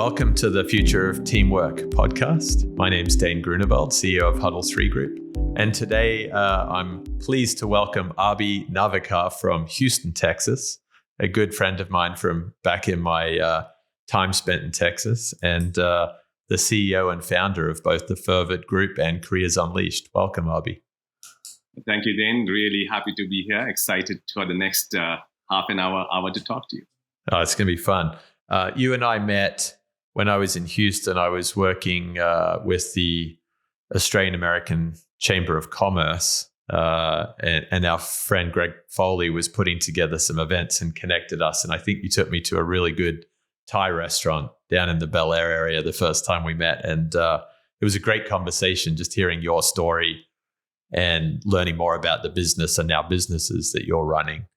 Welcome to the Future of Teamwork podcast. My name's Dane, CEO of Huddle 3 Group. And today I'm pleased to welcome Abhijeet Narvekar from Houston, Texas, a good friend of mine from back in my time spent in Texas, and the CEO and founder of both the FerVID Group and Careers Unleashed. Welcome, Abhi. Thank you, Dane. Really happy to be here. Excited for the next half an hour to talk to you. Oh, it's going to be fun. You and I met when I was in Houston. I was working with the Australian American Chamber of Commerce, and our friend Greg Foley was putting together some events and connected us. And I think you took me to a really good Thai restaurant down in the Bel Air area the first time we met. And it was a great conversation, just hearing your story and learning more about the business and now businesses that you're running.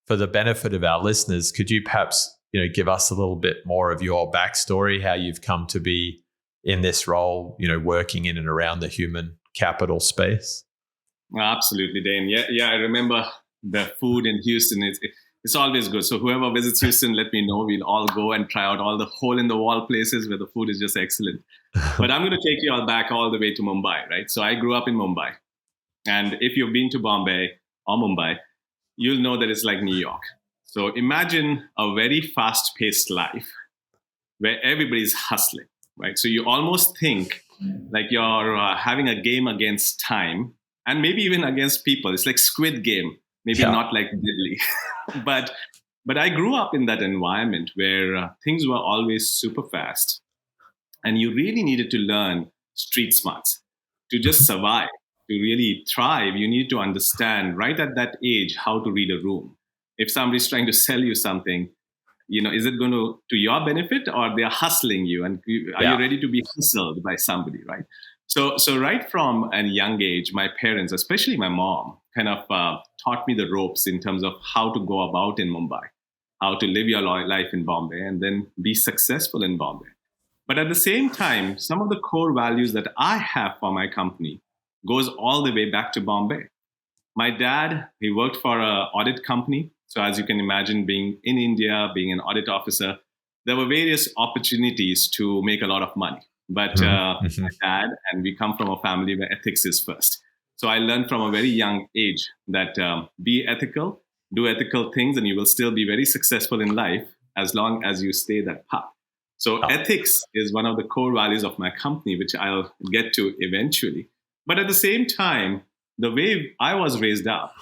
For the benefit of our listeners, could you perhaps give us a little bit more of your backstory, how you've come to be in this role, working in and around the human capital space? Absolutely, Dane. Yeah. I remember the food in Houston. It's always good. So whoever visits Houston, let me know. We'll all go and try out all the hole-in-the-wall places where the food is just excellent. But I'm going to take you all back all the way to Mumbai, right? So I grew up in Mumbai. And if you've been to Bombay or Mumbai, you'll know that it's like New York. So imagine a very fast-paced life where everybody's hustling, right? So you almost think like you're having a game against time and maybe even against people. It's like Squid Game, maybe not like Diddley. But I grew up in that environment where things were always super fast. And you really needed to learn street smarts to just survive, to really thrive. You need to understand right at that age how to read a room. If somebody's trying to sell you something, is it going to your benefit, or they're hustling you? And are you ready to be hustled by somebody, right? So right from a young age, my parents, especially my mom, kind of taught me the ropes in terms of how to go about in Mumbai, how to live your life in Bombay, and then be successful in Bombay. But at the same time, some of the core values that I have for my company goes all the way back to Bombay. My dad, he worked for an audit company. So as you can imagine, being in India, being an audit officer, there were various opportunities to make a lot of money. But my dad, and we come from a family where ethics is first. So I learned from a very young age that be ethical, do ethical things, and you will still be very successful in life as long as you stay that path. So ethics is one of the core values of my company, which I'll get to eventually. But at the same time, the way I was raised up,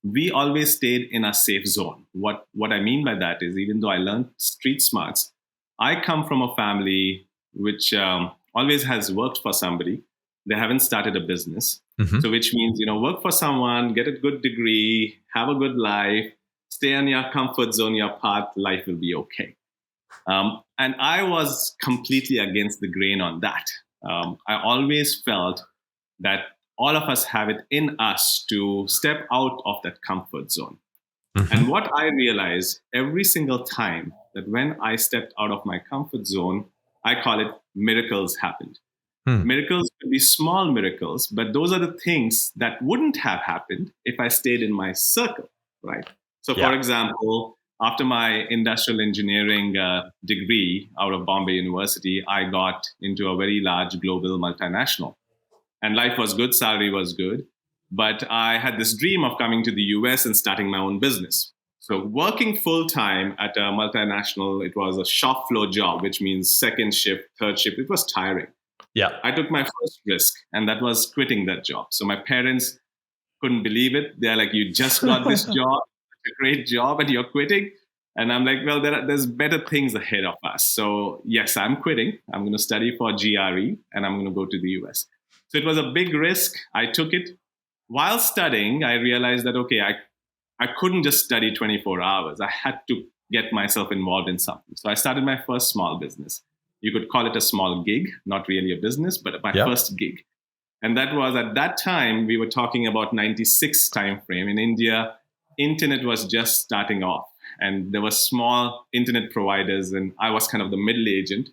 we always stayed in a safe zone. What I mean by that is, even though I learned street smarts, I come from a family which always has worked for somebody. They haven't started a business. So which means, work for someone, get a good degree, have a good life, stay in your comfort zone, your path, life will be okay. And I was completely against the grain on that. I always felt that all of us have it in us to step out of that comfort zone. And what I realized every single time that when I stepped out of my comfort zone, I call it miracles happened. Miracles could be small miracles, but those are the things that wouldn't have happened if I stayed in my circle, right? So for example, after my industrial engineering degree out of Bombay University, I got into a very large global multinational. And life was good, salary was good. But I had this dream of coming to the US and starting my own business. So working full-time at a multinational, it was a shop floor job, which means second shift, third shift. It was tiring. I took my first risk, and that was quitting that job. So my parents couldn't believe it. They're like, you just got this job, a great job, and you're quitting? And I'm like, well, there's better things ahead of us. So yes, I'm quitting. I'm going to study for GRE, and I'm going to go to the US. So it was a big risk. I took it. While studying, I realized that, okay, I couldn't just study 24 hours. I had to get myself involved in something. So I started my first small business. You could call it a small gig, not really a business, but my first gig. And that was, at that time, we were talking about 96 timeframe. In India, internet was just starting off. And there were small internet providers, and I was kind of the middle agent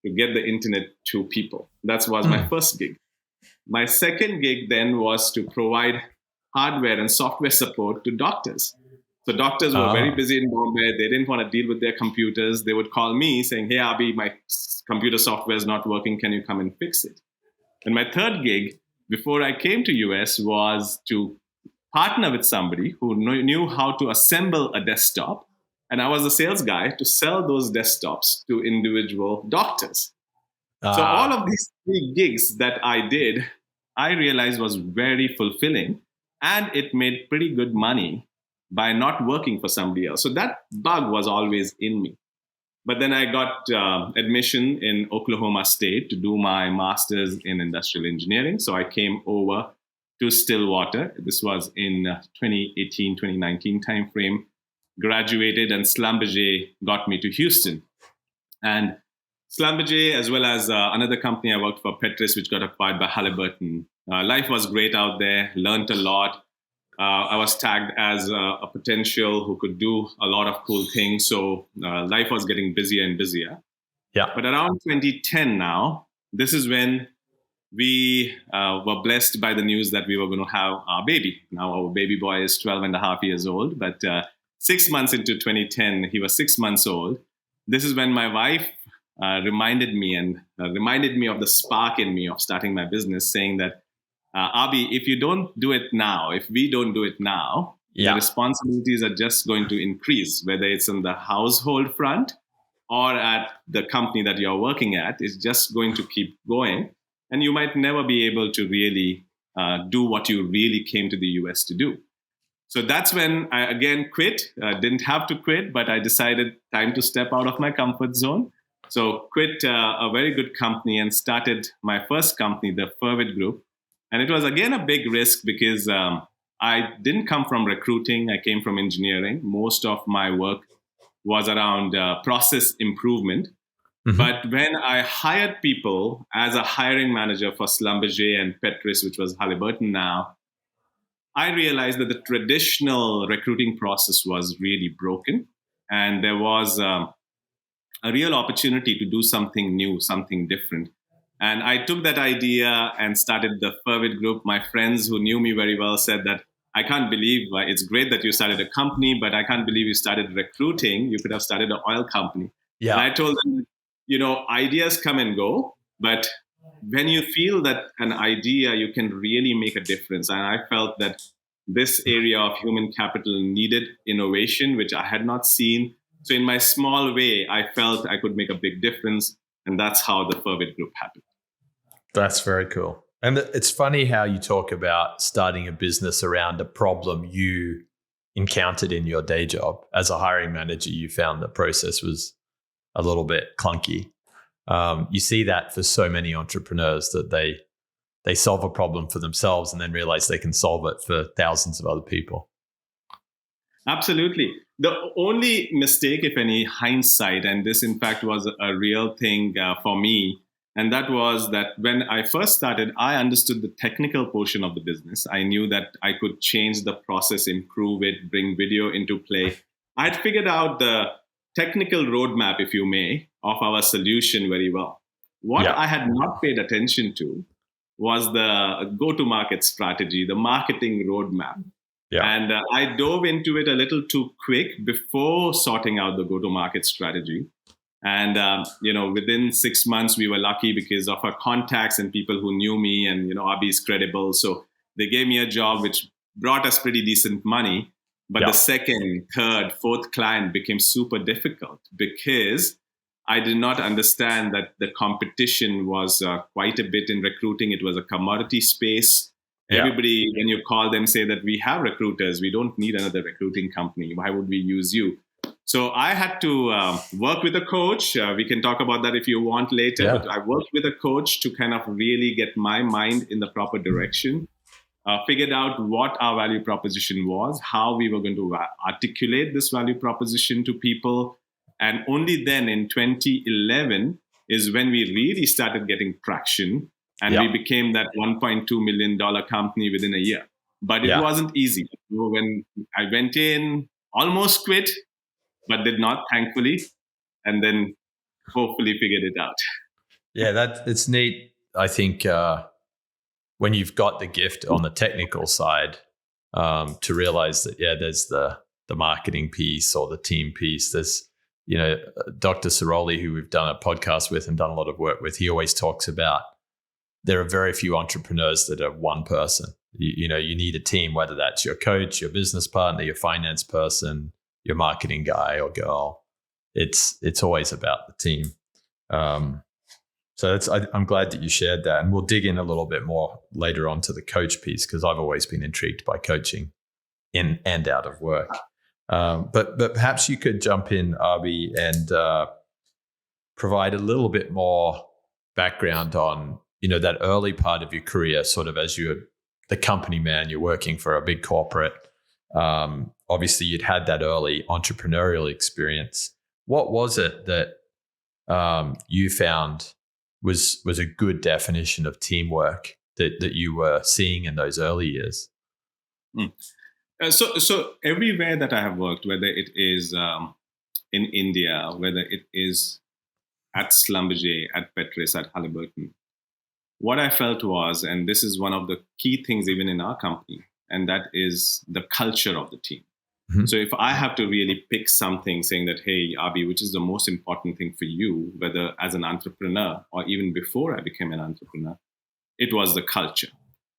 to get the internet to people. That was my first gig. My second gig then was to provide hardware and software support to doctors. So doctors were very busy in Bombay. They didn't want to deal with their computers. They would call me saying, "Hey, Abhi, my computer software is not working. Can you come and fix it?" And my third gig before I came to US was to partner with somebody who knew how to assemble a desktop. And I was the sales guy to sell those desktops to individual doctors. So all of these three gigs that I did, I realized was very fulfilling, and it made pretty good money by not working for somebody else. So that bug was always in me. But then I got admission in Oklahoma State to do my master's in industrial engineering. So I came over to Stillwater. This was in 2018, 2019 timeframe. Graduated, and Schlumberger got me to Houston. And Schlumberger, as well as another company I worked for, Petris, which got acquired by Halliburton. Life was great out there, learned a lot. I was tagged as a potential who could do a lot of cool things. So life was getting busier and busier. Yeah. But around 2010 now, this is when we were blessed by the news that we were going to have our baby. Now our baby boy is 12 and a half years old. But 6 months into 2010, he was 6 months old. This is when my wife reminded me of the spark in me of starting my business, saying that, Abhi, if you don't do it now, if we don't do it now, the responsibilities are just going to increase, whether it's on the household front or at the company that you're working at. It's just going to keep going. And you might never be able to really do what you really came to the US to do. So that's when I again quit. Didn't have to quit, but I decided time to step out of my comfort zone. So quit a very good company and started my first company, the FerVID Group. And it was again a big risk because I didn't come from recruiting. I came from engineering. Most of my work was around process improvement. Mm-hmm. But when I hired people as a hiring manager for Schlumberger and Petris, which was Halliburton now, I realized that the traditional recruiting process was really broken. And there was a real opportunity to do something new, something different. And I took that idea and started the FerVID Group. My friends who knew me very well said that, I can't believe it's great that you started a company, but I can't believe you started recruiting. You could have started an oil company. Yeah. And I told them, ideas come and go, but when you feel that an idea, you can really make a difference. And I felt that this area of human capital needed innovation, which I had not seen. So in my small way, I felt I could make a big difference. And that's how the FerVID Group happened. That's very cool. And it's funny how you talk about starting a business around a problem you encountered in your day job. As a hiring manager, you found the process was a little bit clunky. You see that for so many entrepreneurs that they solve a problem for themselves and then realize they can solve it for thousands of other people. Absolutely. The only mistake, if any, hindsight, and this in fact was a real thing for me, and that was that when I first started, I understood the technical portion of the business. I knew that I could change the process, improve it, bring video into play. I'd figured out the technical roadmap, if you may, of our solution very well. What I had not paid attention to was the go-to-market strategy, the marketing roadmap. Yeah. And I dove into it a little too quick before sorting out the go-to-market strategy. And, within 6 months, we were lucky because of our contacts and people who knew me and, Abhi is credible. So they gave me a job, which brought us pretty decent money. But the second, third, fourth client became super difficult because I did not understand that the competition was quite a bit in recruiting. It was a commodity space. Yeah. Everybody, when you call them, say that we have recruiters. We don't need another recruiting company. Why would we use you? So I had to work with a coach. We can talk about that if you want later. Yeah. But I worked with a coach to kind of really get my mind in the proper direction. Figured out what our value proposition was, how we were going to articulate this value proposition to people. And only then in 2011 is when we really started getting traction. And we became that $1.2 million company within a year. But it wasn't easy. When I went in, almost quit, but did not, thankfully, and then hopefully figured it out. Yeah, it's neat. I think when you've got the gift on the technical side, to realize that, there's the the marketing piece or the team piece. There's, Dr. Saroli, who we've done a podcast with and done a lot of work with, he always talks about there are very few entrepreneurs that are one person. You need a team, whether that's your coach, your business partner, your finance person, your marketing guy or girl. It's always about the team. So I'm glad that you shared that, and we'll dig in a little bit more later on to the coach piece, because I've always been intrigued by coaching in and out of work. But perhaps you could jump in, Abhi, and provide a little bit more background on that early part of your career, sort of as you're the company man, you're working for a big corporate. Obviously, you'd had that early entrepreneurial experience. What was it that you found was a good definition of teamwork that you were seeing in those early years? So everywhere that I have worked, whether it is in India, whether it is at Schlumberger, at Petrus, at Halliburton, what I felt was, and this is one of the key things even in our company, and that is the culture of the team. Mm-hmm. So if I have to really pick something saying that, hey, Abhi, which is the most important thing for you, whether as an entrepreneur or even before I became an entrepreneur, it was the culture.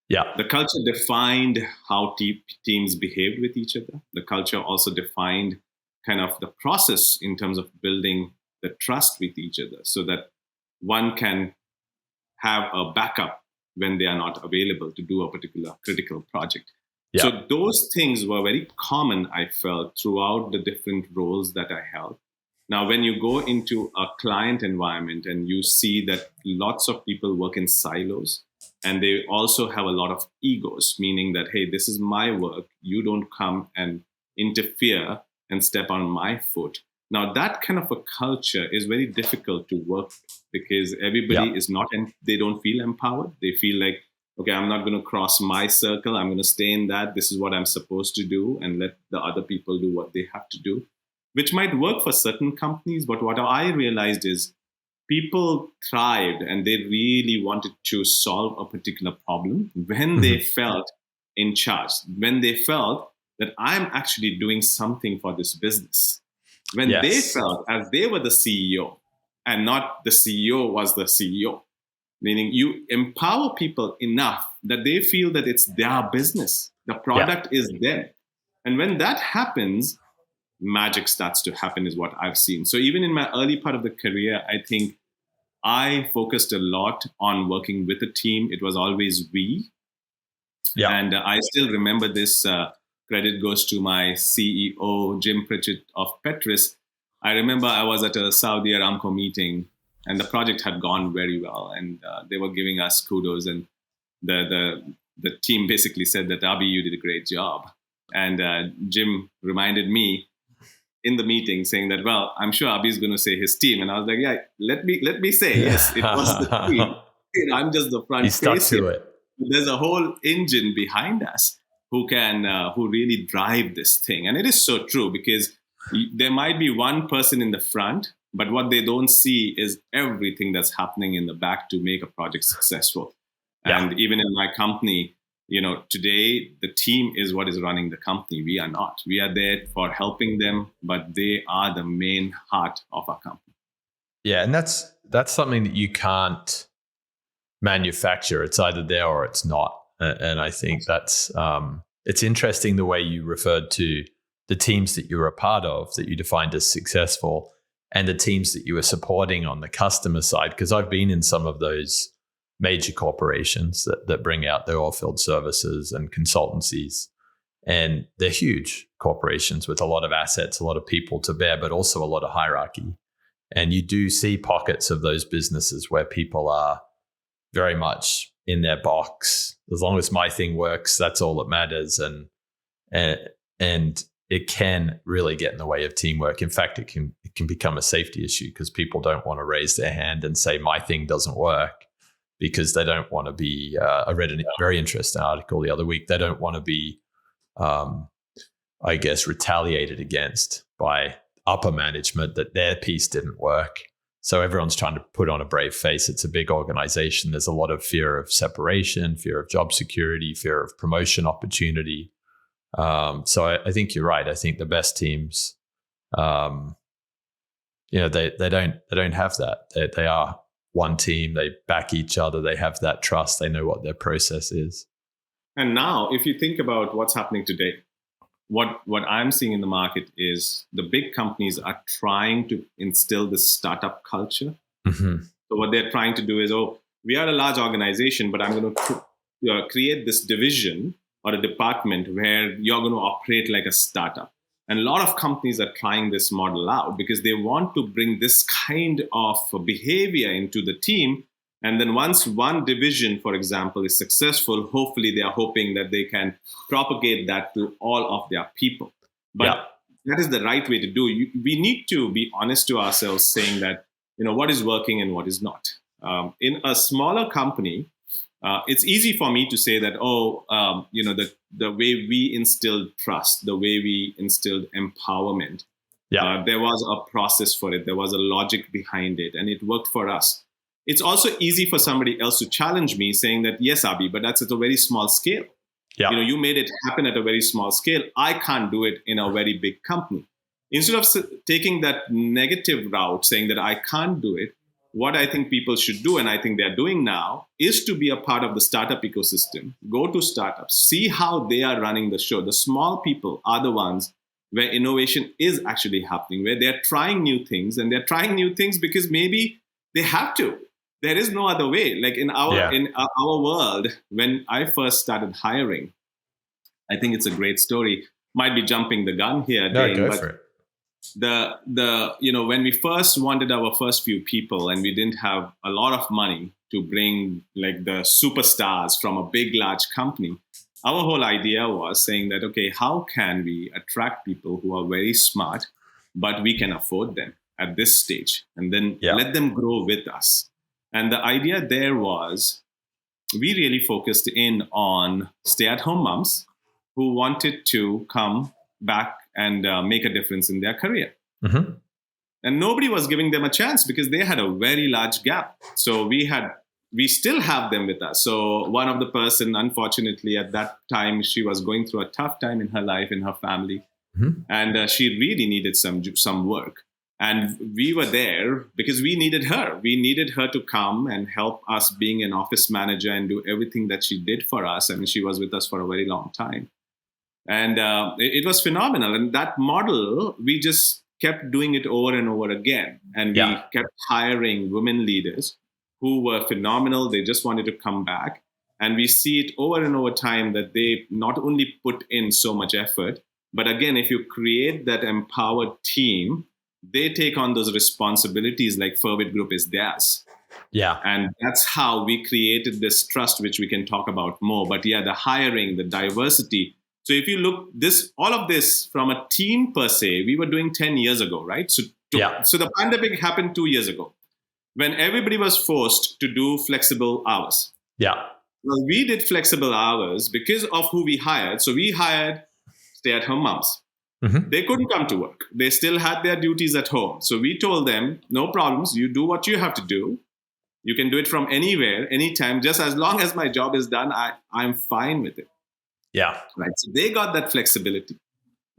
Yeah. The culture defined how teams behaved with each other. The culture also defined kind of the process in terms of building the trust with each other, so that one can have a backup when they are not available to do a particular critical project. Yeah. So those things were very common, I felt, throughout the different roles that I held. Now, when you go into a client environment and you see that lots of people work in silos, and they also have a lot of egos, meaning that, hey, this is my work. You don't come and interfere and step on my foot. Now, that kind of a culture is very difficult to work with, because everybody is not, and they don't feel empowered. They feel like, okay, I'm not going to cross my circle. I'm going to stay in that. This is what I'm supposed to do, and let the other people do what they have to do, which might work for certain companies. But what I realized is people thrived and they really wanted to solve a particular problem when they felt in charge, when they felt that I'm actually doing something for this business. When they felt as they were the CEO and not the CEO was the CEO, meaning you empower people enough that they feel that it's their business. The product is them. And when that happens, magic starts to happen, is what I've seen. So even in my early part of the career, I think I focused a lot on working with a team. It was always we. Yeah. And I still remember this. Credit goes to my CEO, Jim Pritchett of Petrus. I remember I was at a Saudi Aramco meeting, and the project had gone very well, and they were giving us kudos. And the team basically said that, Abhi, you did a great job. And Jim reminded me in the meeting saying that, well, I'm sure Abhi is going to say his team. And I was like, yeah, let me say, yes, it was the team. I'm just the front face. He stuck to it. There's a whole engine behind us who really drive this thing. And it is so true, because there might be one person in the front, but what they don't see is everything that's happening in the back to make a project successful. Yeah. And even in my company, today the team is what is running the company. We are not. We are there for helping them, but they are the main heart of our company. Yeah, and that's something that you can't manufacture. It's either there or it's not. And I think that's it's interesting the way you referred to the teams that you were a part of, that you defined as successful, and the teams that you were supporting on the customer side. Because I've been in some of those major corporations that bring out their oilfield services and consultancies. And they're huge corporations with a lot of assets, a lot of people to bear, but also a lot of hierarchy. And you do see pockets of those businesses where people are very much in their box. As long as my thing works, that's all that matters. And it can really get in the way of teamwork. In fact, it can become a safety issue, because people don't want to raise their hand and say my thing doesn't work, because they don't want to be, I read a very interesting article the other week, they don't want to be, retaliated against by upper management that their piece didn't work. So everyone's trying to put on a brave face. It's a big organization. There's a lot of fear of separation, fear of job security, fear of promotion opportunity. So I think you're right. I think the best teams, they don't have that. They are one team. They back each other. They have that trust. They know what their process is. And now, if you think about what's happening today, what I'm seeing in the market is the big companies are trying to instill this startup culture. Mm-hmm. So what they're trying to do is, we are a large organization, but I'm going to create this division or a department where you're going to operate like a startup. And a lot of companies are trying this model out because they want to bring this kind of behavior into the team. And then once one division, for example, is successful, hopefully they are hoping that they can propagate that to all of their people. But that is the right way to do. We need to be honest to ourselves, saying that, what is working and what is not. In a smaller company, it's easy for me to say that, the way we instilled trust, the way we instilled empowerment, there was a process for it. There was a logic behind it, and it worked for us. It's also easy for somebody else to challenge me saying that, yes, Abhi, but that's at a very small scale. Yeah. You made it happen at a very small scale. I can't do it in a very big company. Instead of taking that negative route, saying that I can't do it, what I think people should do, and I think they're doing now, is to be a part of the startup ecosystem. Go to startups, see how they are running the show. The small people are the ones where innovation is actually happening, where they're trying new things, and they're trying new things because maybe they have to. There is no other way. Like in our world, when I first started hiring, I think it's a great story. Might be jumping the gun here, Dane, go for it. When we first wanted our first few people and we didn't have a lot of money to bring like the superstars from a big, large company, our whole idea was saying that, okay, how can we attract people who are very smart, but we can afford them at this stage, and then let them grow with us. And the idea there was, we really focused in on stay-at-home moms who wanted to come back and make a difference in their career. Mm-hmm. And nobody was giving them a chance because they had a very large gap. So we still have them with us. So one of the person, unfortunately, at that time, she was going through a tough time in her life, in her family. Mm-hmm. And she really needed some work. And we were there because we needed her. We needed her to come and help us being an office manager and do everything that she did for us. I mean, she was with us for a very long time. And it was phenomenal. And that model, we just kept doing it over and over again. And we kept hiring women leaders who were phenomenal. They just wanted to come back. And we see it over and over time that they not only put in so much effort, but again, if you create that empowered team, they take on those responsibilities like FerVID Group is theirs. Yeah. And that's how we created this trust, which we can talk about more. But the hiring, the diversity. So if you look all of this from a team per se, we were doing 10 years ago, right? So the pandemic happened 2 years ago when everybody was forced to do flexible hours. Yeah. Well, we did flexible hours because of who we hired. So we hired stay-at-home moms. Mm-hmm. They couldn't come to work. They still had their duties at home. So we told them, no problems. You do what you have to do. You can do it from anywhere, anytime. Just as long as my job is done, I'm fine with it. Yeah. Right. So they got that flexibility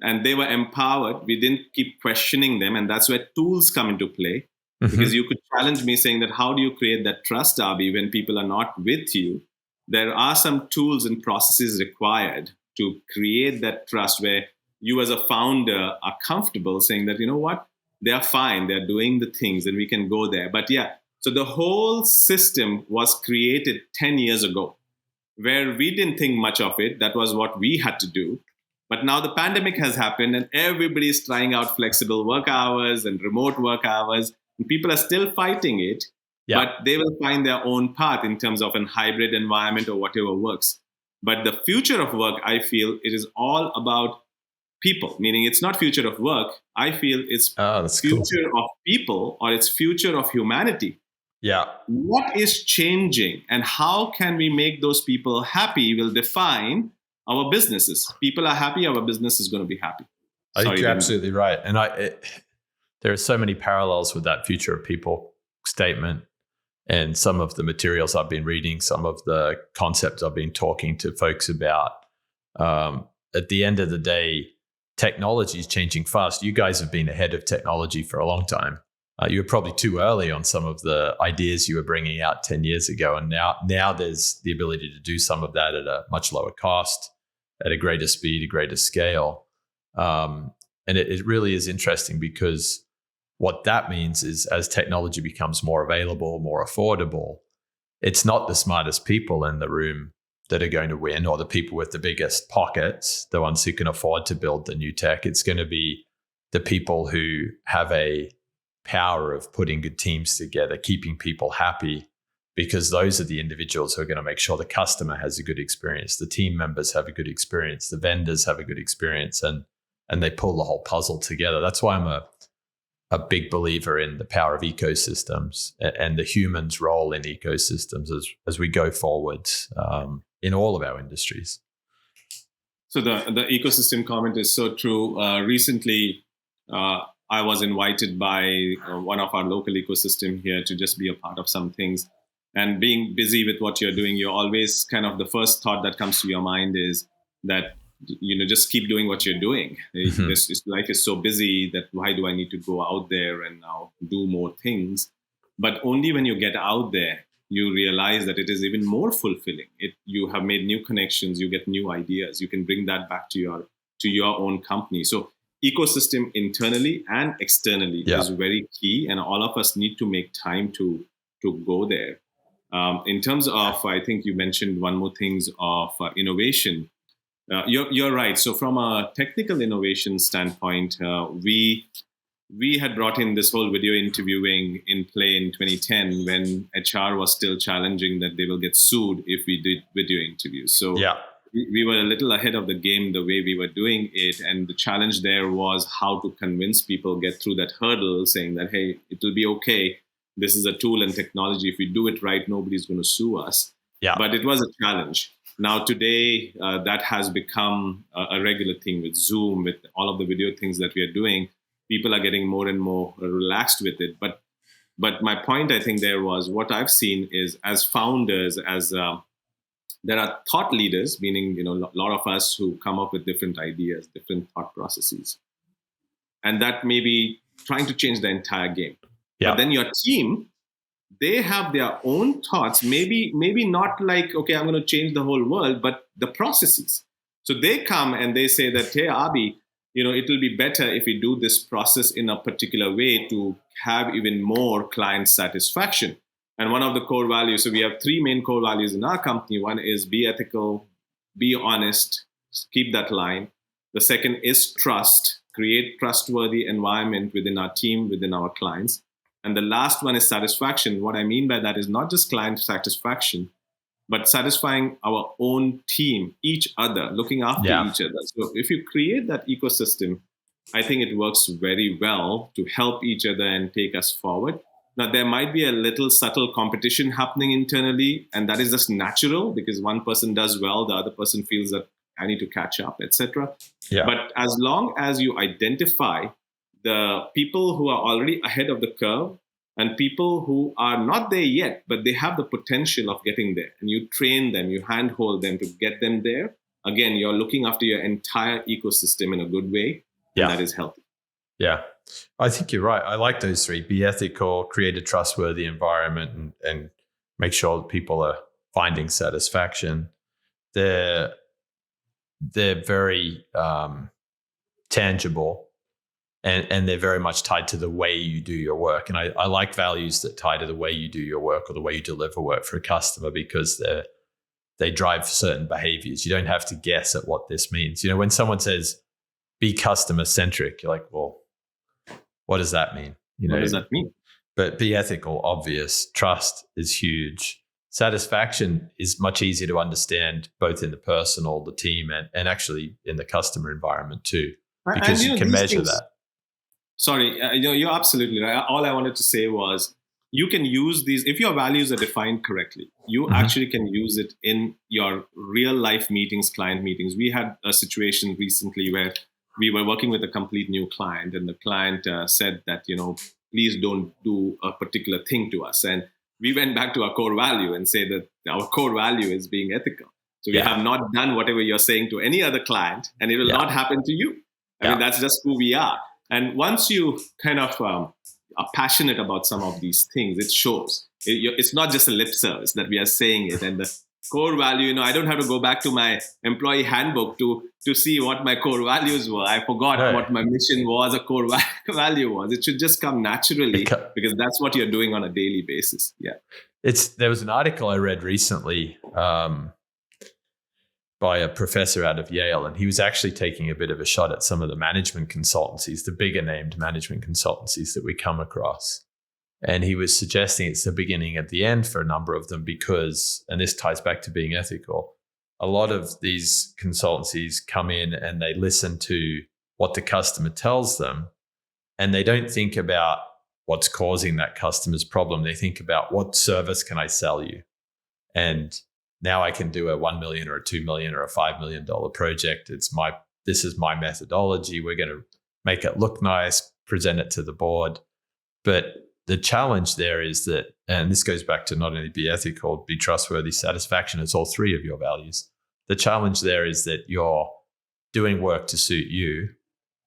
and they were empowered. We didn't keep questioning them. And that's where tools come into play. Mm-hmm. Because you could challenge me saying that, how do you create that trust, Abhi, when people are not with you? There are some tools and processes required to create that trust where you as a founder are comfortable saying that, you know what, they're fine, they're doing the things and we can go there. But so the whole system was created 10 years ago where we didn't think much of it. That was what we had to do. But now the pandemic has happened and everybody's trying out flexible work hours and remote work hours. And people are still fighting it, but they will find their own path in terms of an hybrid environment or whatever works. But the future of work, I feel it is all about people, meaning it's not future of work. I feel it's future of people, or it's future of humanity. Yeah. What is changing and how can we make those people happy will define our businesses. People are happy, our business is going to be happy. I think you're absolutely right. And there are so many parallels with that future of people statement and some of the materials I've been reading, some of the concepts I've been talking to folks about. at the end of the day, technology is changing fast. You guys have been ahead of technology for a long time. You were probably too early on some of the ideas you were bringing out 10 years ago. And now there's the ability to do some of that at a much lower cost, at a greater speed, a greater scale. And it really is interesting, because what that means is, as technology becomes more available, more affordable, it's not the smartest people in the room that are going to win, or the people with the biggest pockets, the ones who can afford to build the new tech. It's going to be the people who have a power of putting good teams together, keeping people happy, because those are the individuals who are going to make sure the customer has a good experience, the team members have a good experience, the vendors have a good experience, and they pull the whole puzzle together. That's why I'm a big believer in the power of ecosystems and the human's role in ecosystems as we go forward in all of our industries. So the ecosystem comment is so true. Recently, I was invited by one of our local ecosystem here to just be a part of some things. And being busy with what you're doing, you're always kind of, the first thought that comes to your mind is that, just keep doing what you're doing. Mm-hmm. Life is so busy that why do I need to go out there and now do more things? But only when you get out there, you realize that it is even more fulfilling. You have made new connections, you get new ideas, you can bring that back to your own company. So ecosystem internally and externally is very key, and all of us need to make time to go there. In terms of, I think you mentioned one more things of innovation. You're right. So from a technical innovation standpoint, we had brought in this whole video interviewing in play in 2010 when HR was still challenging that they will get sued if we did video interviews. So we were a little ahead of the game the way we were doing it. And the challenge there was how to convince people, get through that hurdle, saying that, hey, it will be okay. This is a tool and technology. If we do it right, nobody's going to sue us. Yeah. But it was a challenge. Now, today, that has become a regular thing with Zoom, with all of the video things that we are doing. People are getting more and more relaxed with it. But my point, I think, there was what I've seen is, as founders, as there are thought leaders, meaning a lot of us who come up with different ideas, different thought processes, and that may be trying to change the entire game. Yeah. But then your team, they have their own thoughts, maybe not like, okay, I'm going to change the whole world, but the processes. So they come and they say that, hey, Abhi, it will be better if we do this process in a particular way to have even more client satisfaction. And one of the core values, so we have three main core values in our company. One is be ethical, be honest, keep that line. The second is trust, create trustworthy environment within our team, within our clients. And the last one is satisfaction. What I mean by that is not just client satisfaction, but satisfying our own team, each other, looking after each other. So if you create that ecosystem, I think it works very well to help each other and take us forward. Now, there might be a little subtle competition happening internally, and that is just natural because one person does well, the other person feels that I need to catch up, etc. Yeah. But as long as you identify the people who are already ahead of the curve and people who are not there yet, but they have the potential of getting there, and you train them, you handhold them to get them there, again, you're looking after your entire ecosystem in a good way, and that is healthy. Yeah, I think you're right. I like those three: be ethical, create a trustworthy environment, and make sure that people are finding satisfaction. They're very tangible, and they're very much tied to the way you do your work. And I like values that tie to the way you do your work or the way you deliver work for a customer, because they drive certain behaviors. You don't have to guess at what this means. When someone says be customer centric, you're like, well, what does that mean? What does that mean? But be ethical, obvious. Trust is huge. Satisfaction is much easier to understand, both in the personal, the team, and actually in the customer environment too, because you can measure that. Sorry, you're absolutely right. All I wanted to say was, you can use these, if your values are defined correctly, you actually can use it in your real life meetings, client meetings. We had a situation recently where we were working with a complete new client, and the client said that, please don't do a particular thing to us. And we went back to our core value and say that our core value is being ethical. So we have not done whatever you're saying to any other client, and it will not happen to you. I mean, that's just who we are. And once you kind of are passionate about some of these things, it shows. It's not just a lip service that we are saying it. And the core value, I don't have to go back to my employee handbook to see what my core values were. I forgot what my mission was, a core value was. It should just come naturally because that's what you're doing on a daily basis. Yeah. There was an article I read recently by a professor out of Yale, and he was actually taking a bit of a shot at some of the management consultancies, the bigger named management consultancies that we come across. And he was suggesting it's the beginning at the end for a number of them because, and this ties back to being ethical, a lot of these consultancies come in and they listen to what the customer tells them, and they don't think about what's causing that customer's problem. They think about what service can I sell you? And now I can do a $1 million or a $2 million or a $5 million project. This is my methodology. We're going to make it look nice, present it to the board. But the challenge there is that, and this goes back to not only be ethical, be trustworthy, satisfaction, it's all three of your values. The challenge there is that you're doing work to suit you.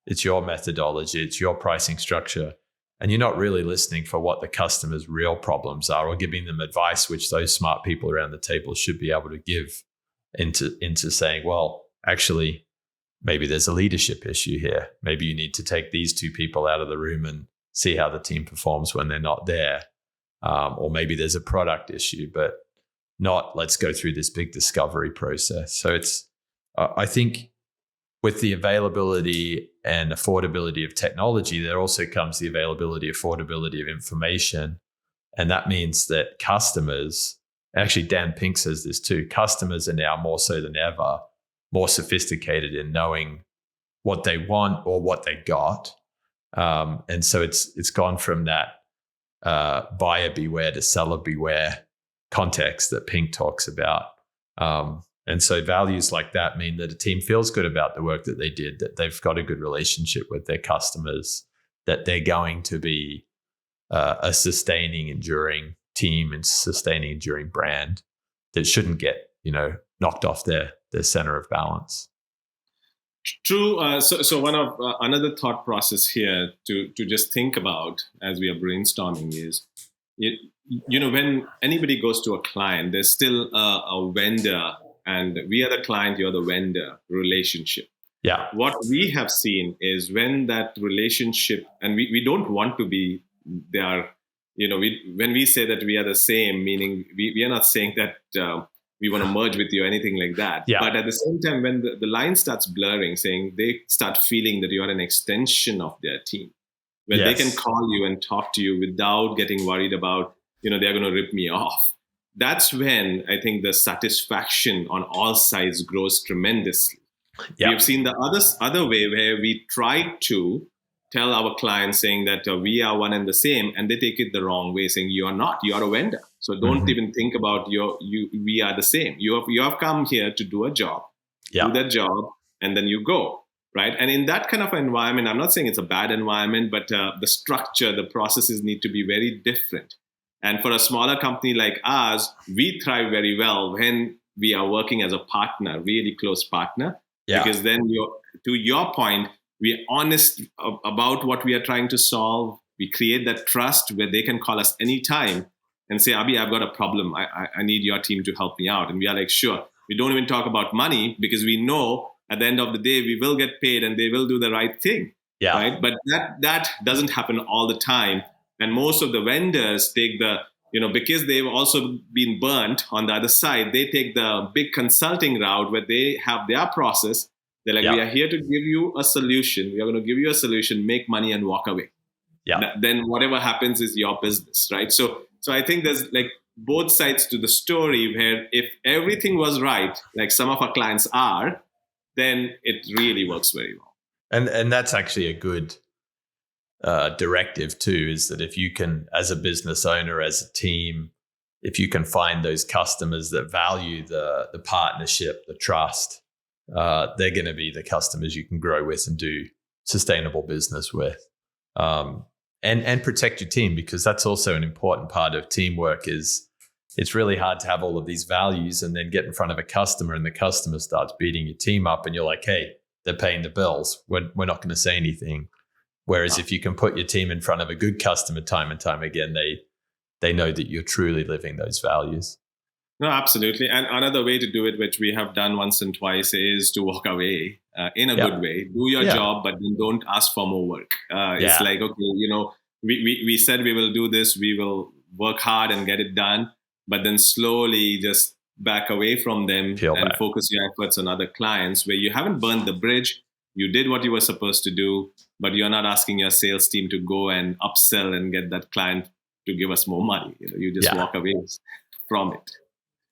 It's your methodology, it's your pricing structure, and you're not really listening for what the customer's real problems are or giving them advice, which those smart people around the table should be able to give into saying, well, actually, maybe there's a leadership issue here. Maybe you need to take these two people out of the room and see how the team performs when they're not there. Or maybe there's a product issue, but not let's go through this big discovery process. So it's, I think with the availability and affordability of technology, there also comes the availability, affordability of information. And that means that customers, actually Dan Pink says this too, customers are now more so than ever, more sophisticated in knowing what they want or what they got. And so it's gone from that buyer beware to seller beware context that Pink talks about. And so values like that mean that a team feels good about the work that they did, that they've got a good relationship with their customers, that they're going to be a sustaining, enduring team and sustaining, enduring brand that shouldn't get, knocked off their center of balance. True. So one of another thought process here to just think about as we are brainstorming is, when anybody goes to a client, there's still a vendor, and we are the client, you're the vendor relationship. Yeah. What we have seen is when that relationship, and we don't want to be there, when we say that we are the same, meaning we are not saying that we want to merge with you or anything like that. Yeah. But at the same time, when the line starts blurring, saying they start feeling that you are an extension of their team, when they can call you and talk to you without getting worried about, they're going to rip me off. That's when I think the satisfaction on all sides grows tremendously. Yeah. We have seen the other way where we try to tell our clients saying that we are one and the same, and they take it the wrong way, saying you are not, you are a vendor. So don't even think about we are the same. You have come here to do a job, do that job, and then you go, right? And in that kind of environment, I'm not saying it's a bad environment, but the structure, the processes need to be very different. And for a smaller company like ours, we thrive very well when we are working as a partner, really close partner, because then to your point, we are honest about what we are trying to solve. We create that trust where they can call us anytime and say, Abhi, I've got a problem. I need your team to help me out. And we are like, sure. We don't even talk about money because we know at the end of the day, we will get paid and they will do the right thing. Yeah. Right? But that doesn't happen all the time. And most of the vendors take because they've also been burnt on the other side, they take the big consulting route where they have their process. They're like, we are here to give you a solution. We are going to give you a solution, make money and walk away. Yeah. Then whatever happens is your business, right? So I think there's like both sides to the story where if everything was right, like some of our clients are, then it really works very well. And that's actually a good directive too, is that if you can, as a business owner, as a team, if you can find those customers that value the partnership, the trust, they're going to be the customers you can grow with and do sustainable business with, and protect your team, because that's also an important part of teamwork. Is it's really hard to have all of these values and then get in front of a customer and the customer starts beating your team up and you're like, hey, they're paying the bills. We're not going to say anything. Whereas if you can put your team in front of a good customer time and time again, they know that you're truly living those values. No, absolutely. And another way to do it, which we have done once and twice, is to walk away in a good way. Do your job, but then don't ask for more work. It's like, okay, we said we will do this. We will work hard and get it done, but then slowly just back away from them and focus your efforts on other clients where you haven't burned the bridge. You did what you were supposed to do, but you're not asking your sales team to go and upsell and get that client to give us more money. You just walk away from it.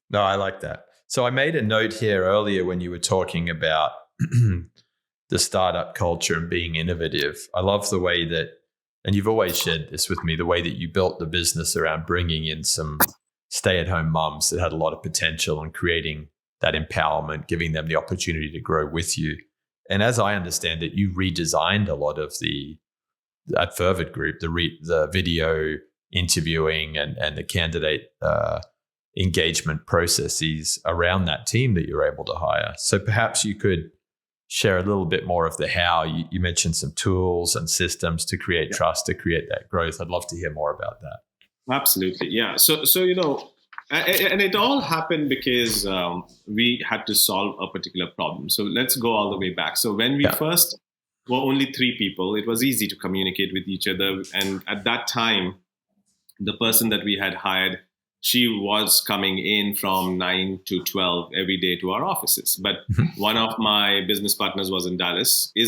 No, I like that. So I made a note here earlier when you were talking about the startup culture and being innovative. I love the way that, and you've always shared this with me, the way that you built the business around bringing in some stay-at-home mums that had a lot of potential and creating that empowerment, giving them the opportunity to grow with you. And as I understand it, you redesigned a lot of at FerVID Group, the video interviewing and the candidate engagement processes around that team that you're able to hire. So perhaps you could share a little bit more of the how. You mentioned some tools and systems to create trust, to create that growth. I'd love to hear more about that. Absolutely. Yeah. So and it all happened because we had to solve a particular problem. So let's go all the way back. So when we first were only 3 people, it was easy to communicate with each other. And at that time, the person that we had hired, she was coming in from 9 to 12 every day to our offices. But one of my business partners is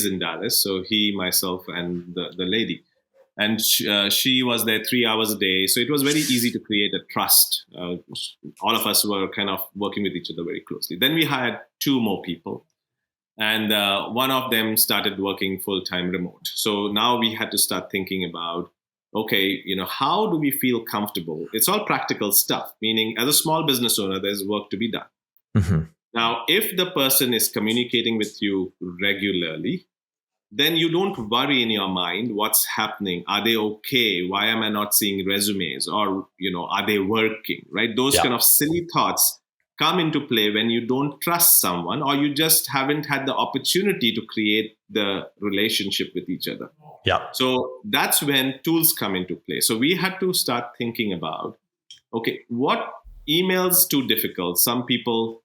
in Dallas. So he, myself, and the lady. And she was there 3 hours a day. So it was very easy to create a trust. All of us were kind of working with each other very closely. Then we hired 2 more people. And one of them started working full-time remote. So now we had to start thinking about, okay, how do we feel comfortable? It's all practical stuff, meaning as a small business owner, there's work to be done. Mm-hmm. Now, if the person is communicating with you regularly, then you don't worry in your mind what's happening. Are they okay? Why am I not seeing resumes? Or, are they working, right? Those kind of silly thoughts come into play when you don't trust someone or you just haven't had the opportunity to create the relationship with each other. Yeah. So that's when tools come into play. So we had to start thinking about, okay, what emails too difficult? Some people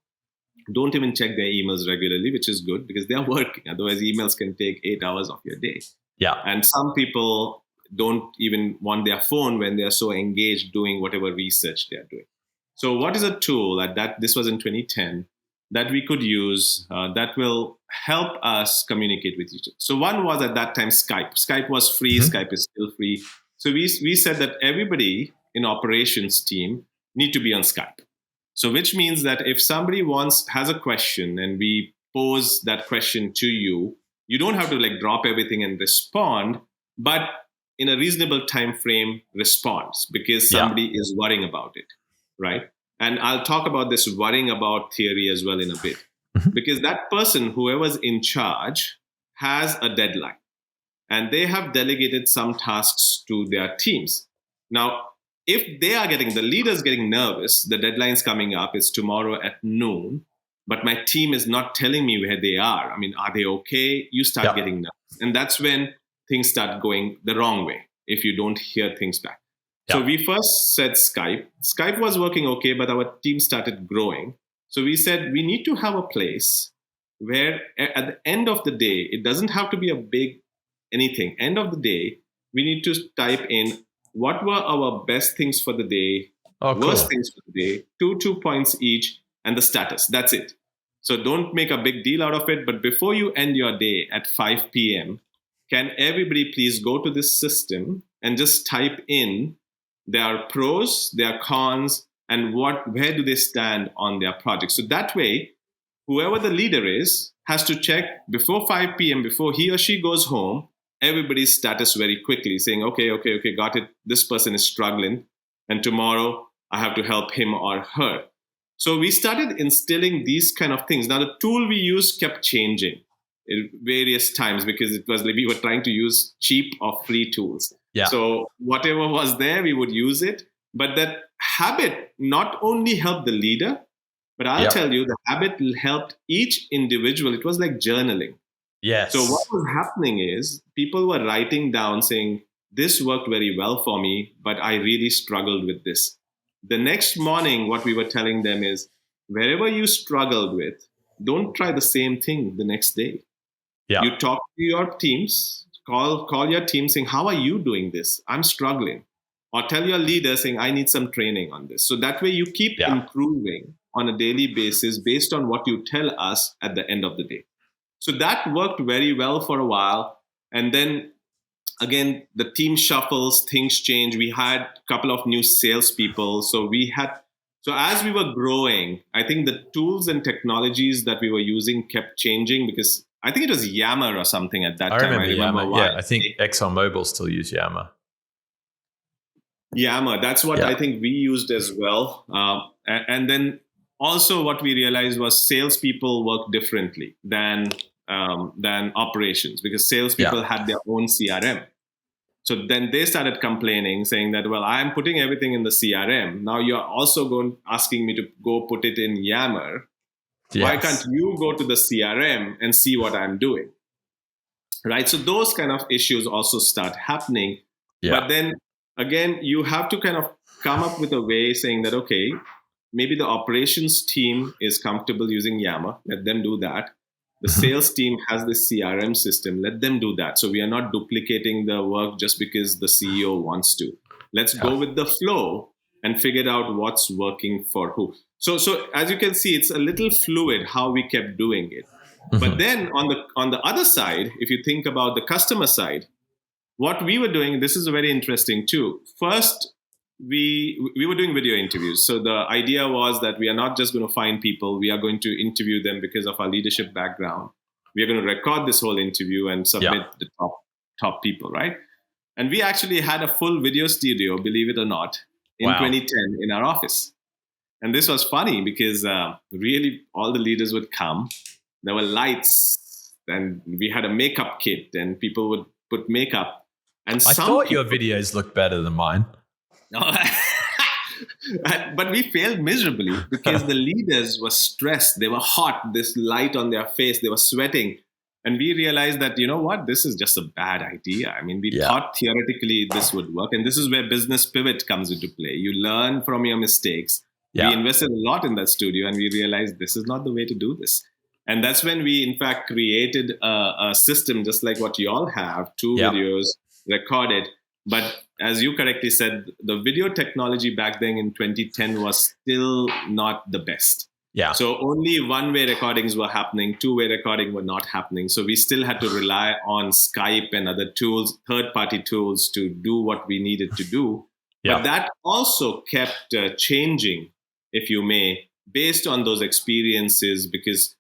don't even check their emails regularly, which is good because they're working. Otherwise, emails can take 8 hours of your day. Yeah. And some people don't even want their phone when they're so engaged doing whatever research they're doing. So what is a tool that this was in 2010 that we could use that will help us communicate with each other? So one was at that time Skype. Skype was free. Mm-hmm. Skype is still free. So we said that everybody in operations team need to be on Skype. So which means that if somebody has a question and we pose that question to you, you don't have to drop everything and respond, but in a reasonable time frame response because somebody is worrying about it. Right. And I'll talk about this worrying about theory as well in a bit, because that person, whoever's in charge, has a deadline and they have delegated some tasks to their teams. Now, if the leader's getting nervous, the deadline's coming up, it's tomorrow at noon, but my team is not telling me where they are. I mean, are they okay? You start getting nervous. And that's when things start going the wrong way if you don't hear things back. So we first said Skype. Skype was working okay, but our team started growing. So we said we need to have a place where at the end of the day, it doesn't have to be a big anything. End of the day, we need to type in what were our best things for the day, worst things for the day, 2 points each, and the status. That's it. So don't make a big deal out of it. But before you end your day at 5 p.m., can everybody please go to this system and just type in their pros, their cons, and where do they stand on their project? So that way, whoever the leader is has to check before 5 p.m., before he or she goes home, everybody's status very quickly, saying, okay, got it. This person is struggling, and tomorrow I have to help him or her. So we started instilling these kind of things. Now, the tool we used kept changing in various times because we were trying to use cheap or free tools. Yeah. So whatever was there, we would use it. But that habit not only helped the leader, but I'll tell you, the habit helped each individual. It was like journaling. Yes. So what was happening is people were writing down saying, this worked very well for me, but I really struggled with this. The next morning, what we were telling them is, wherever you struggled with, don't try the same thing the next day. Yeah. You talk to your teams, call your team saying, how are you doing this? I'm struggling. Or tell your leader saying, I need some training on this. So that way you keep improving on a daily basis based on what you tell us at the end of the day. So that worked very well for a while. And then again, the team shuffles, things change. We had a couple of new salespeople. So as we were growing, I think the tools and technologies that we were using kept changing, because I think it was Yammer or something at that time. I remember Yammer. Yeah, I think ExxonMobil still use Yammer. Yammer, that's what I think we used as well. And then also what we realized was salespeople work differently than operations, because salespeople had their own CRM. So then they started complaining, saying that, well, I'm putting everything in the CRM. Now you're also asking me to go put it in Yammer. Yes. Why can't you go to the CRM and see what I'm doing? Right? So those kind of issues also start happening. Yeah. But then again, you have to kind of come up with a way saying that, okay, maybe the operations team is comfortable using Yammer. Let them do that. The sales team has this CRM system. Let them do that. So we are not duplicating the work just because the CEO wants to. Let's go with the flow and figure out what's working for who. So as you can see, it's a little fluid how we kept doing it. But then on the other side, if you think about the customer side, what we were doing, this is very interesting too. First, we were doing video interviews. So the idea was that we are not just going to find people, we are going to interview them because of our leadership background. We are going to record this whole interview and submit the top people, right? And we actually had a full video studio, believe it or not, in 2010 in our office. And this was funny because really all the leaders would come. There were lights and we had a makeup kit and people would put makeup. And I thought your videos looked better than mine. But we failed miserably because the leaders were stressed. They were hot, this light on their face, they were sweating. And we realized that, you know what, this is just a bad idea. I mean, we thought theoretically this would work. And this is where business pivot comes into play. You learn from your mistakes. We invested a lot in that studio and we realized this is not the way to do this. And that's when we, in fact, created a system just like what you all have, 2 videos recorded. But as you correctly said, the video technology back then in 2010 was still not the best. Yeah. So only one-way recordings were happening, 2-way recording were not happening. So we still had to rely on Skype and other tools, third-party tools to do what we needed to do. Yeah. But that also kept changing, if you may, based on those experiences, because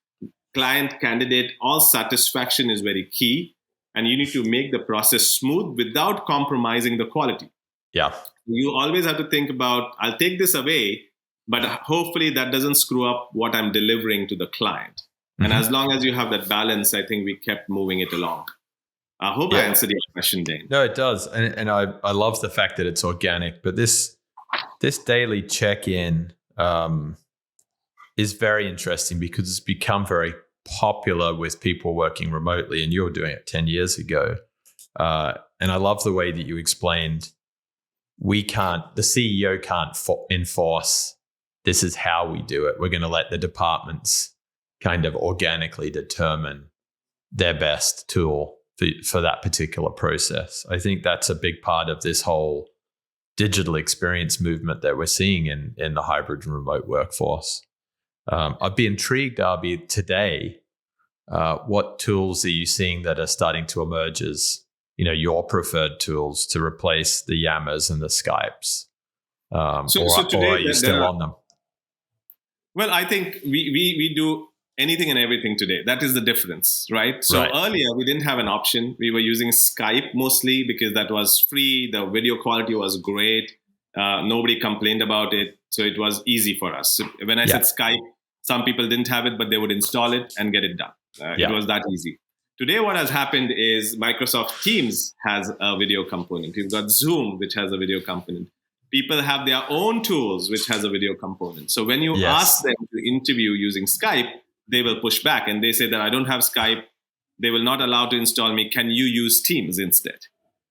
client, candidate, all satisfaction is very key. And you need to make the process smooth without compromising the quality. Yeah. You always have to think about, I'll take this away, but hopefully that doesn't screw up what I'm delivering to the client. And as long as you have that balance, I think we kept moving it along. I hope I answered your question, Dane. No, it does. And I love the fact that it's organic, but this daily check-in is very interesting because it's become very popular with people working remotely, and you were doing it 10 years ago. And I love the way that you explained the CEO can't enforce this is how we do it. We're going to let the departments kind of organically determine their best tool for that particular process. I think that's a big part of this whole digital experience movement that we're seeing in the hybrid and remote workforce. I'd be intrigued, Abhi, today, what tools are you seeing that are starting to emerge as, your preferred tools to replace the Yammers and the Skypes? So today, or are you still on them? Well, I think we do anything and everything today. That is the difference, right? So earlier, we didn't have an option. We were using Skype mostly because that was free. The video quality was great. Nobody complained about it. So it was easy for us. So when I said Skype, some people didn't have it, but they would install it and get it done. It was that easy. Today, what has happened is Microsoft Teams has a video component. You've got Zoom, which has a video component. people have their own tools which has a video component. So when you ask them to interview using Skype, they will push back and they say that I don't have Skype. They will not allow to install me. Can you use Teams instead?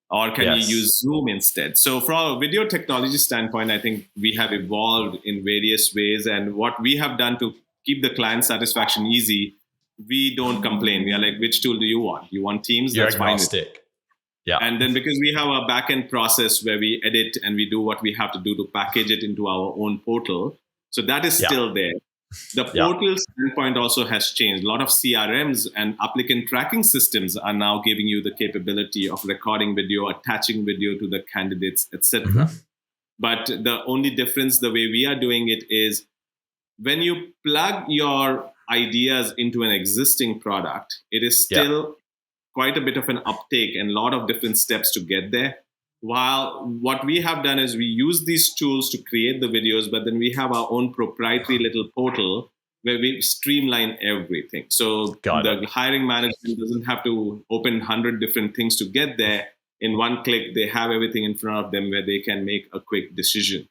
Or can you use Zoom instead? So from a video technology standpoint, I think we have evolved in various ways. And what we have done to keep the client satisfaction easy, we don't complain. We are like, which tool do you want? You want Teams? You're That's agnostic. Fine. Yeah. And then because we have a back-end process where we edit and we do what we have to do to package it into our own portal. So that is still there. The portal standpoint also has changed. A lot of CRMs and applicant tracking systems are now giving you the capability of recording video, attaching video to the candidates, etc. Mm-hmm. But the only difference, the way we are doing it, is when you plug your ideas into an existing product, it is still quite a bit of an uptake and a lot of different steps to get there. While what we have done is we use these tools to create the videos, but then we have our own proprietary little portal where we streamline everything. So the hiring management doesn't have to open 100 different things to get there. In one click, they have everything in front of them where they can make a quick decision.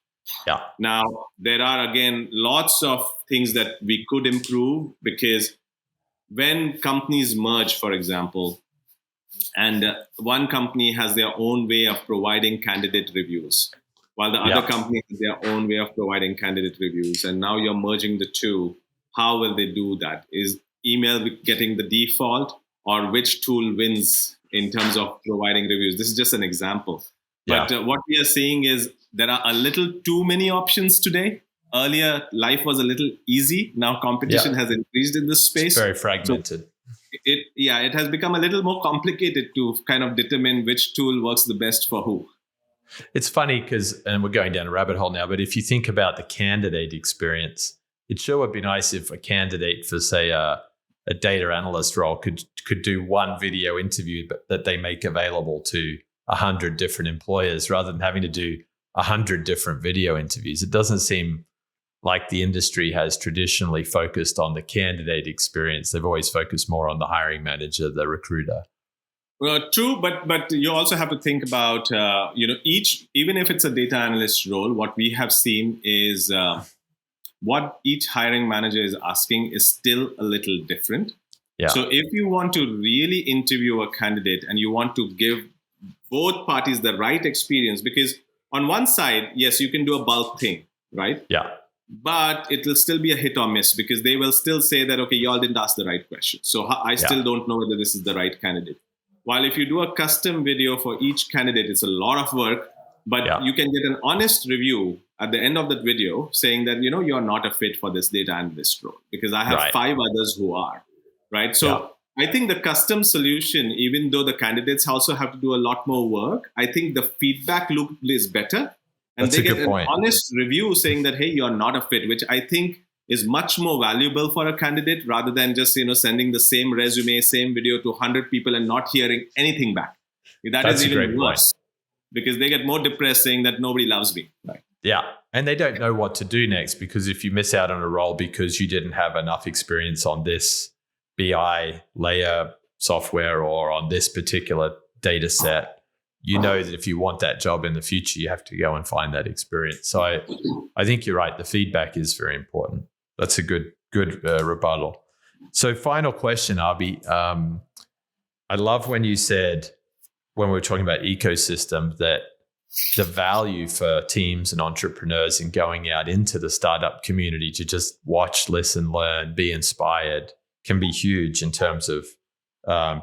Yeah. Now, there are, again, lots of things that we could improve, because when companies merge, for example, and one company has their own way of providing candidate reviews, while the other company has their own way of providing candidate reviews. And now you're merging the two. How will they do that? Is email getting the default, or which tool wins in terms of providing reviews? This is just an example. But what we are seeing is there are a little too many options today. Earlier, life was a little easy. Now competition has increased in this space. It's very fragmented. So it has become a little more complicated to kind of determine which tool works the best for who. It's funny because, and we're going down a rabbit hole now, but if you think about the candidate experience, it sure would be nice if a candidate for, say, a data analyst role could do one video interview that they make available to 100 different employers rather than having to do 100 different video interviews. It doesn't seem like the industry has traditionally focused on the candidate experience. They've always focused more on the hiring manager, the recruiter. Well, true, but you also have to think about, even if it's a data analyst role, what we have seen is what each hiring manager is asking is still a little different. Yeah. So if you want to really interview a candidate and you want to give both parties the right experience, because on one side, yes, you can do a bulk thing, right? Yeah. But it will still be a hit or miss, because they will still say that, okay, y'all didn't ask the right question. So I still don't know whether this is the right candidate. While if you do a custom video for each candidate, it's a lot of work, but you can get an honest review at the end of that video saying that, you're not a fit for this data analyst role, because I have 5 others who are, right? So I think the custom solution, even though the candidates also have to do a lot more work, I think the feedback loop is better. And they get an honest review saying that, hey, you're not a fit, which I think is much more valuable for a candidate rather than just, sending the same resume, same video to 100 people and not hearing anything back. That's even worse, because they get more depressed saying that nobody loves me. Right? Yeah. And they don't know what to do next, because if you miss out on a role because you didn't have enough experience on this BI layer software or on this particular data set, that if you want that job in the future, you have to go and find that experience. So I think you're right. The feedback is very important. That's a good rebuttal. So final question, Abhi. I love when you said, when we were talking about ecosystem, that the value for teams and entrepreneurs in going out into the startup community to just watch, listen, learn, be inspired can be huge in terms of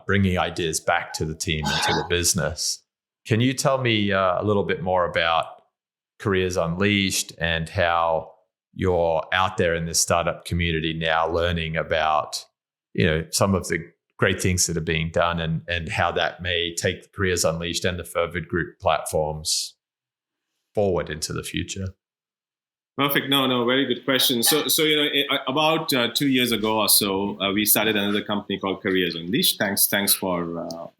bringing ideas back to the team and to the business. Can you tell me a little bit more about Careers Unleashed and how you're out there in the startup community now learning about, some of the great things that are being done and how that may take Careers Unleashed and the FerVID Group platforms forward into the future? Perfect. No, very good question. So about 2 years ago or so, we started another company called Careers Unleashed. Thanks for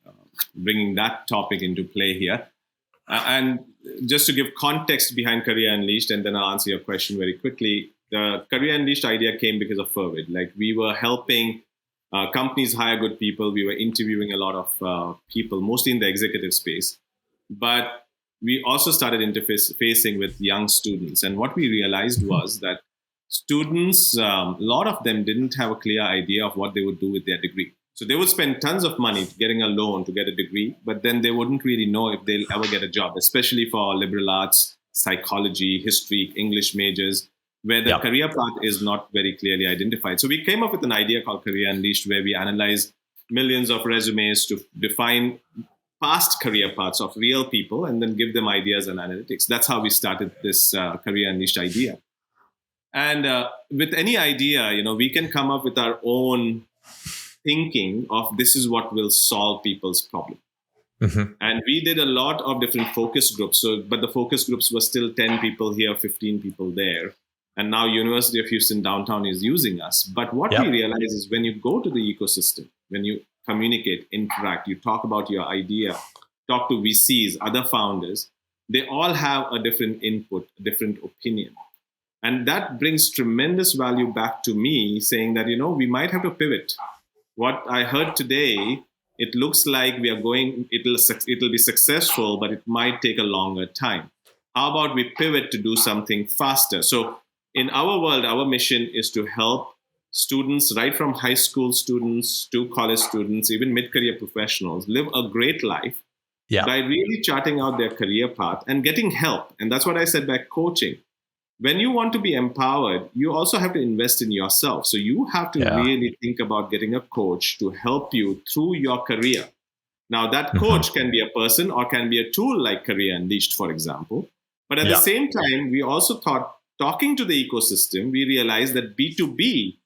bringing that topic into play here. And just to give context behind Career Unleashed, and then I'll answer your question very quickly. The Career Unleashed idea came because of FerVID. Like, we were helping companies hire good people. We were interviewing a lot of people, mostly in the executive space. But we also started interfacing with young students. And what we realized was that students, a lot of them didn't have a clear idea of what they would do with their degree. So they would spend tons of money getting a loan to get a degree, but then they wouldn't really know if they'll ever get a job, especially for liberal arts, psychology, history, English majors, where the career path is not very clearly identified. So we came up with an idea called Career Unleashed, where we analyze millions of resumes to define past career paths of real people and then give them ideas and analytics. That's how we started this Career Unleashed idea. And with any idea, we can come up with our own thinking of this is what will solve people's problem. Mm-hmm. And we did a lot of different focus groups. But the focus groups were still 10 people here, 15 people there. And now University of Houston downtown is using us. But what we realize is when you go to the ecosystem, when you communicate, interact, you talk about your idea, talk to VCs, other founders, they all have a different input, a different opinion. And that brings tremendous value back to me, saying that, we might have to pivot. What I heard today, it looks like we are going, it'll be successful, but it might take a longer time. How about we pivot to do something faster? So in our world, our mission is to help students, right from high school students to college students, even mid-career professionals, live a great life by really charting out their career path and getting help. And that's what I said by coaching. When you want to be empowered, you also have to invest in yourself. So you have to really think about getting a coach to help you through your career. Now, that coach can be a person or can be a tool like Career Unleashed, for example. But at the same time, we also thought, talking to the ecosystem, we realized that B2B,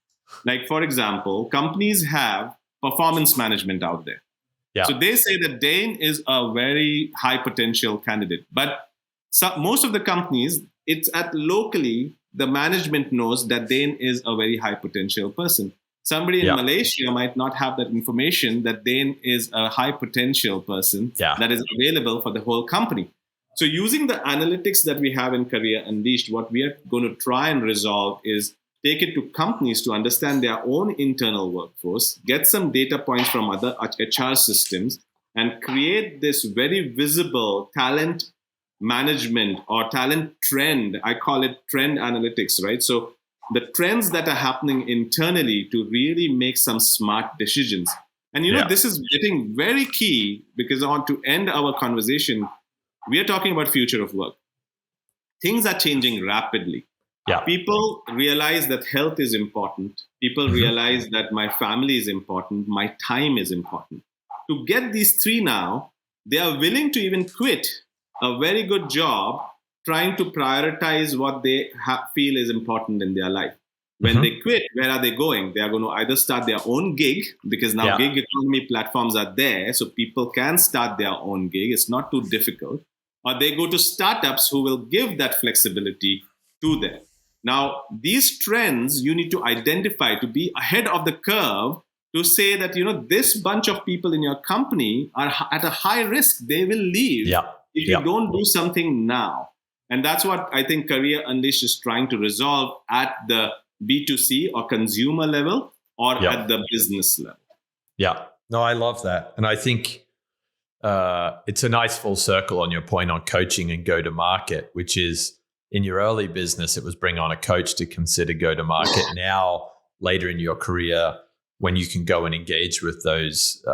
like, for example, companies have performance management out there. Yeah. So they say that Dane is a very high potential candidate. But most of the companies, it's at locally, the management knows that Dane is a very high potential person. Somebody in Malaysia might not have that information that Dane is a high potential person that is available for the whole company. So using the analytics that we have in Career Unleashed, what we are going to try and resolve is take it to companies to understand their own internal workforce, get some data points from other HR systems, and create this very visible talent management or talent trend. I call it trend analytics, right? So the trends that are happening internally to really make some smart decisions. And this is getting very key because to end our conversation, we are talking about future of work. Things are changing rapidly. Yeah. People realize that health is important. People realize that my family is important. My time is important. To get these three now, they are willing to even quit a very good job trying to prioritize what they feel is important in their life. When they quit, where are they going? They are going to either start their own gig, because now gig economy platforms are there, so people can start their own gig. It's not too difficult. Or they go to startups who will give that flexibility to them. Now, these trends you need to identify to be ahead of the curve, to say that, this bunch of people in your company are at a high risk. They will leave if you don't do something now. And that's what I think Career Unleashed is trying to resolve at the B2C or consumer level or at the business level. Yeah. No, I love that. And I think it's a nice full circle on your point on coaching and go to market, which is in your early business, it was bring on a coach to consider go to market. Now, later in your career, when you can go and engage with those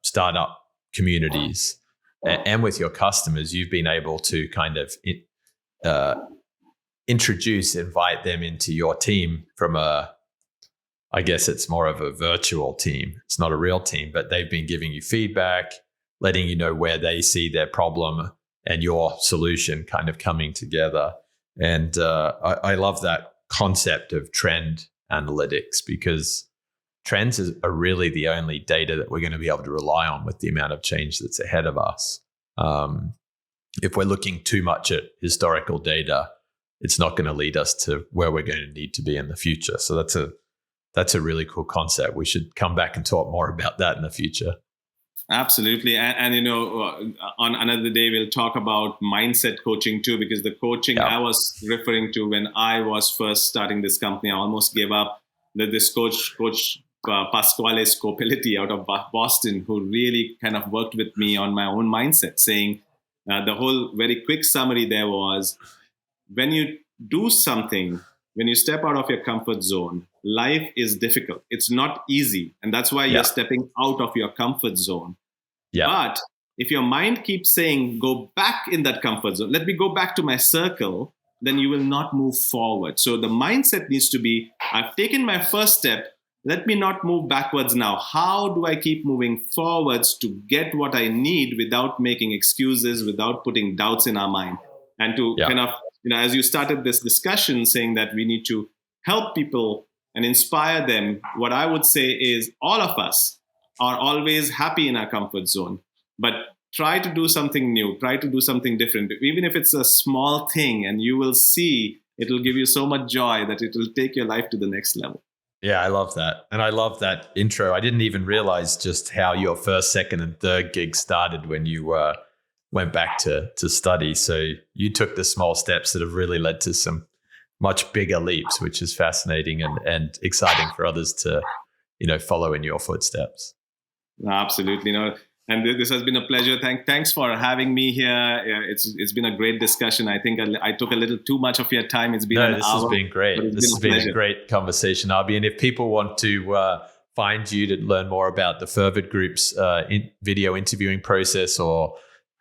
startup communities and with your customers, you've been able to kind of invite them into your team from I guess it's more of a virtual team. It's not a real team, but they've been giving you feedback, letting you know where they see their problem and your solution kind of coming together. And I love that concept of trend analytics, because trends are really the only data that we're going to be able to rely on with the amount of change that's ahead of us. If we're looking too much at historical data, it's not going to lead us to where we're going to need to be in the future. So that's a really cool concept. We should come back and talk more about that in the future. Absolutely. And on another day, we'll talk about mindset coaching too, because the coaching I was referring to when I was first starting this company, I almost gave up. This coach Pasquale Scopelliti out of Boston, who really kind of worked with me on my own mindset, saying, The whole very quick summary there was, when you do something, when you step out of your comfort zone, life is difficult. It's not easy. And that's why you're stepping out of your comfort zone. Yeah. But if your mind keeps saying, go back in that comfort zone, let me go back to my circle, then you will not move forward. So the mindset needs to be, I've taken my first step. Let me not move backwards now. How do I keep moving forwards to get what I need without making excuses, without putting doubts in our mind? And to kind of, as you started this discussion saying that we need to help people and inspire them, what I would say is all of us are always happy in our comfort zone, but try to do something new, try to do something different, even if it's a small thing, and you will see it will give you so much joy that it will take your life to the next level. Yeah, I love that. And I love that intro. I didn't even realize just how your first, second, and third gig started when you went back to study. So you took the small steps that have really led to some much bigger leaps, which is fascinating and exciting for others to, follow in your footsteps. Absolutely. No. And this has been a pleasure. Thanks for having me here. It's been a great discussion. I think I took a little too much of your time. It's been an hour. This has been great. This has been a great conversation, Abhi. And if people want to find you to learn more about the FerVID Group's video interviewing process or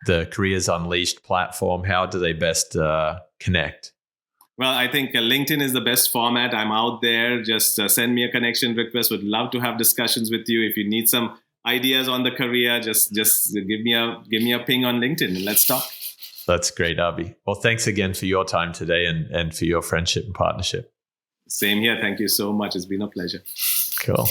the Careers Unleashed platform, how do they best connect? Well, I think LinkedIn is the best format. I'm out there. Just send me a connection request. Would love to have discussions with you. If you need some ideas on the career, just give me a ping on LinkedIn and let's talk. That's great, Abhi. Well, thanks again for your time today and for your friendship and partnership. Same here. Thank you so much. It's been a pleasure. Cool.